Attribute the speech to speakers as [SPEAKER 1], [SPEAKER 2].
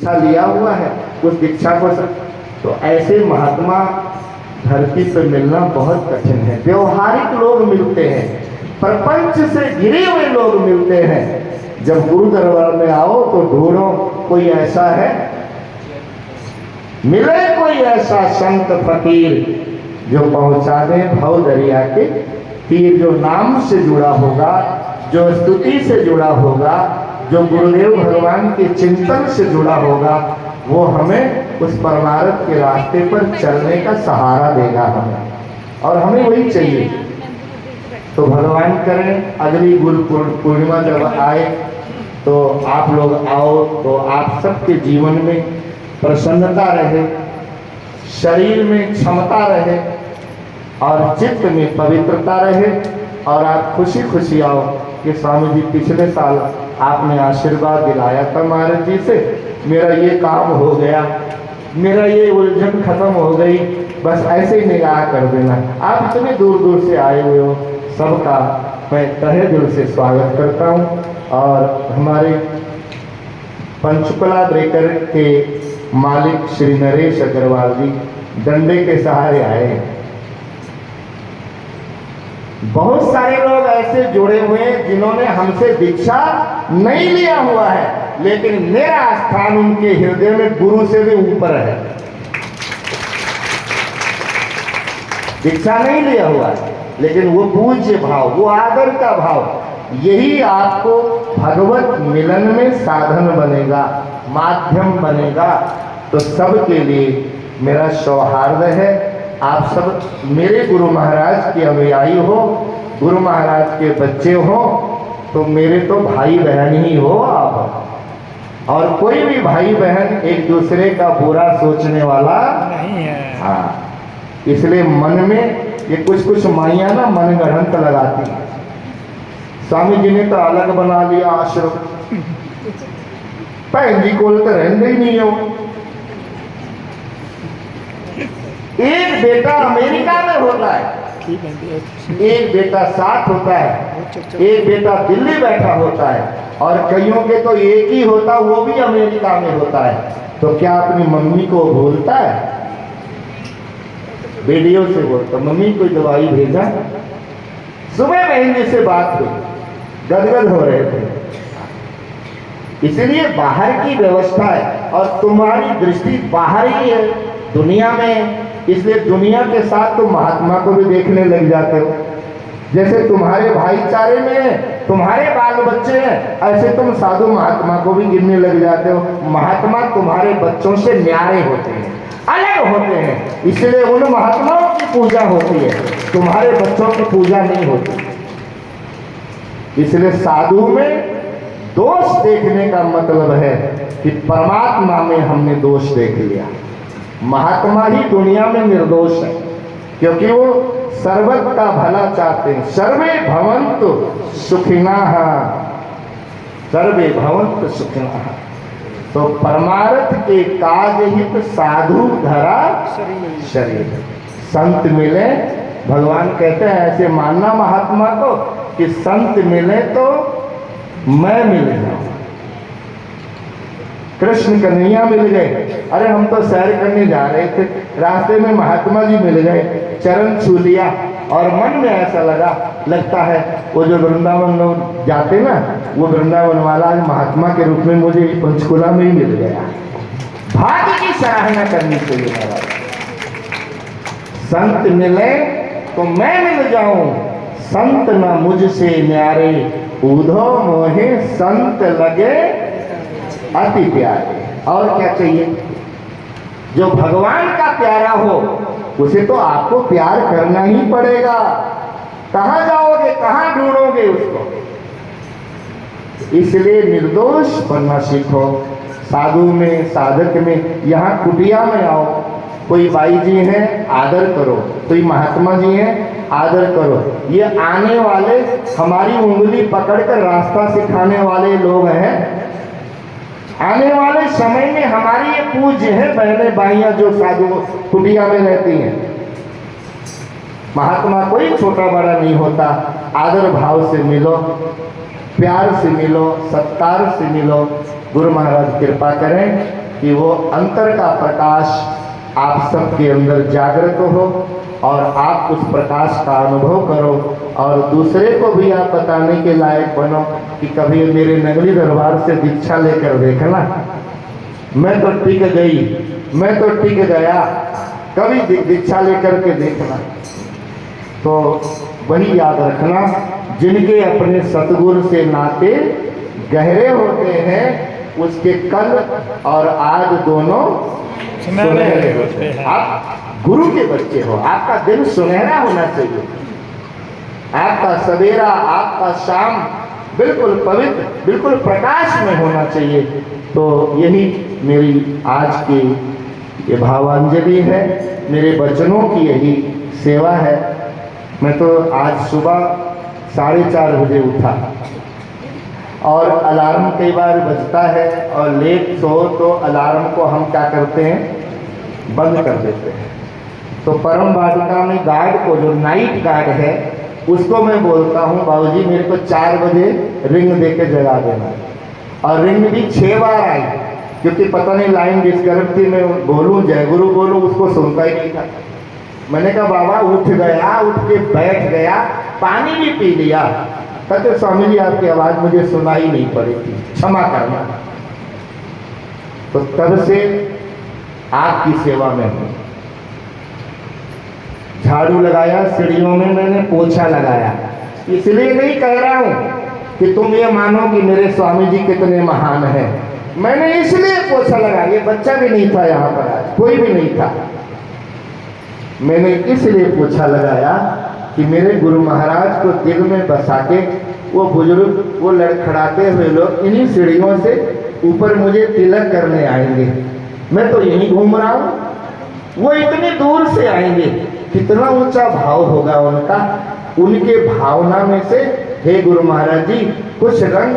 [SPEAKER 1] दीक्षा लिया हुआ है उस दीक्षा को तो ऐसे महात्मा धरती पर मिलना बहुत कठिन है। व्यवहारिक लोग मिलते हैं, प्रपंच से घिरे हुए लोग मिलते हैं। जब गुरु दरबार में आओ तो ढूंढो कोई ऐसा है, मिले कोई ऐसा संत फकीर जो पहुंचा दे भव दरिया के तीर, जो नाम से जुड़ा होगा, जो स्तुति से जुड़ा होगा, जो गुरुदेव भगवान के चिंतन से जुड़ा होगा, वो हमें उस परमार्थ के रास्ते पर चलने का सहारा देगा हमें, और हमें वही चाहिए। तो भगवान करें अगली गुरु पूर्णिमा जब आए तो आप लोग आओ तो आप सबके जीवन में प्रसन्नता रहे, शरीर में क्षमता रहे और चित्त में पवित्रता रहे, और आप खुशी खुशी आओ कि स्वामी जी पिछले साल आपने आशीर्वाद दिलाया था महाराज जी से, मेरा ये काम हो गया, मेरा ये उलझन खत्म हो गई, बस ऐसे ही निगाह कर देना। आप इतने दूर दूर से आए हुए हो, सबका मैं तहे दिल से स्वागत करता हूँ। और हमारे पंचकुला ब्रेकर के मालिक श्री नरेश अग्रवाल जी डंडे के सहारे आए हैं। बहुत सारे लोग ऐसे जुड़े हुए हैं जिन्होंने हमसे दीक्षा नहीं लिया हुआ है, लेकिन मेरा स्थान उनके हृदय में गुरु से भी ऊपर है। दीक्षा नहीं लिया हुआ है लेकिन वो पूज्य भाव, वो आदर का भाव, यही आपको भगवत मिलन में साधन बनेगा, माध्यम बनेगा। तो सबके लिए मेरा सौहार्द है, आप सब मेरे गुरु महाराज के अनुयायी हो, गुरु महाराज के बच्चे हो, तो मेरे तो भाई बहन ही हो आप। और कोई भी भाई बहन एक दूसरे का बुरा सोचने वाला नहीं है। हाँ, इसलिए मन में ये कुछ माइया ना मन गढ़ंत लगाती है। स्वामी जी ने तो अलग बना लिया आश्रम, भैन जी को तो रहते ही नहीं हो। एक बेटा अमेरिका में होता है, एक बेटा साथ होता है, एक बेटा दिल्ली बैठा होता है, और कईयों के तो एक ही होता, वो भी अमेरिका में होता है। तो क्या अपनी मम्मी को भूलता है? वीडियो से बोलता, मम्मी कोई दवाई भेजा। सुबह बहन जी से बात हुई, गदगद हो रहे थे। इसलिए बाहर की व्यवस्था है और तुम्हारी दृष्टि बाहर ही है दुनिया में, इसलिए दुनिया के साथ तुम महात्मा को भी देखने लग जाते हो। जैसे तुम्हारे भाईचारे में तुम्हारे बाल बच्चे हैं, ऐसे तुम साधु महात्मा को भी गिनने लग जाते हो। महात्मा तुम्हारे बच्चों से न्यारे होते हैं, अलग होते हैं, इसलिए उन महात्माओं की पूजा होती है, तुम्हारे बच्चों की पूजा नहीं होती। इसलिए साधु में दोष देखने का मतलब है कि परमात्मा में हमने दोष देख लिया। महात्मा ही दुनिया में निर्दोष है, क्योंकि वो सर्वत का भला चाहते हैं। सर्वे भवन्तु सुखिनः, सर्वे भवन्तु सुखिनः। तो परमार्थ के काज हित साधु धरा शरीर। संत मिले, भगवान कहते हैं ऐसे मानना महात्मा को कि संत मिले तो मैं मिल जाऊं। कृष्ण कन्हैया मिल गए, अरे हम तो सैर करने जा रहे थे, रास्ते में महात्मा जी मिल गए, चरण छू लिया और मन में ऐसा लगता है वो जो वृंदावन लोग जाते ना, वो वृंदावन वाला आज महात्मा के रूप में मुझे पंचकुला में ही मिल गया। भाग्य की सराहना करनी चाहिए महाराज। संत मिले तो मैं मिल जाऊं, संत न मुझसे न्यारे, ऊधो मोहे संत लगे अति प्यारे। और क्या चाहिए? जो भगवान का प्यारा हो उसे तो आपको प्यार करना ही पड़ेगा। कहाँ जाओगे, कहाँ ढूंढोगे उसको? इसलिए निर्दोष बनना सीखो। साधु में, साधक में, यहाँ कुटिया में आओ, कोई बाई जी हैं आदर करो, कोई महात्मा जी हैं आदर करो। ये आने वाले हमारी उंगली पकड़कर रास्ता सिखाने वाले लोग हैं। आने वाले समय में हमारी ये पूज्य है बहने बाइयां जो साधु कुटिया में रहती हैं। महात्मा कोई छोटा बड़ा नहीं होता। आदर भाव से मिलो, प्यार से मिलो, सत्कार से मिलो। गुरु महाराज कृपा करें कि वो अंतर का प्रकाश आप सबके अंदर जागृत हो और आप उस प्रकाश का अनुभव करो और दूसरे को भी आप बताने के लायक बनो कि कभी मेरे नगरी दरबार से दीक्षा लेकर देखना, मैं तो टिक गई, मैं तो टिक गया, कभी दीक्षा लेकर के देखना। तो वही याद रखना, जिनके अपने सतगुरु से नाते गहरे होते हैं उसके कल और आज दोनों सुनहरे होते हैं। आप गुरु के बच्चे हो, आपका दिन सुनहरा होना चाहिए, आपका सवेरा आपका शाम बिल्कुल पवित्र, बिल्कुल प्रकाश में होना चाहिए। तो यही मेरी आज की ये भावांजलि है, मेरे बचनों की यही सेवा है। मैं तो आज सुबह 4:30 बजे उठा और अलार्म कई बार बजता है और लेट सो तो अलार्म को हम क्या करते हैं, बंद कर देते हैं। तो परम वाटिका में गार्ड को, जो नाइट गार्ड है, उसको मैं बोलता हूँ बाबूजी मेरे को 4 बजे रिंग दे के जगा देना। और रिंग भी 6 बार आई, क्योंकि पता नहीं लाइन डिस्कनेक्ट थी, मैं बोलूँ जय गुरु बोलूँ, उसको सुनता ही नहीं था। मैंने कहा बाबा उठ गया, उठ के बैठ गया, पानी भी पी लिया। कहते स्वामी जी आपकी आवाज़ मुझे सुनाई नहीं पड़ी थी, क्षमा करना। तो तब से आपकी सेवा में हूँ। झाड़ू लगाया, सीढ़ियों में मैंने पोछा लगाया, इसलिए नहीं कह रहा हूँ कि तुम ये मानो कि मेरे स्वामी जी कितने महान हैं। मैंने इसलिए पोछा लगाया, ये बच्चा भी नहीं था यहाँ पर, आज कोई भी नहीं था। मैंने इसलिए पोछा लगाया कि मेरे गुरु महाराज को दिल में बसा के वो बुजुर्ग, वो लड़खड़ाते हुए लोग इन्हीं सीढ़ियों से ऊपर मुझे तिलक करने आएंगे। मैं तो यहीं घूम रहा हूँ, वो इतनी दूर से आएंगे, कितना ऊंचा भाव होगा उनका। उनके भावना में से हे गुरु महाराज जी कुछ रंग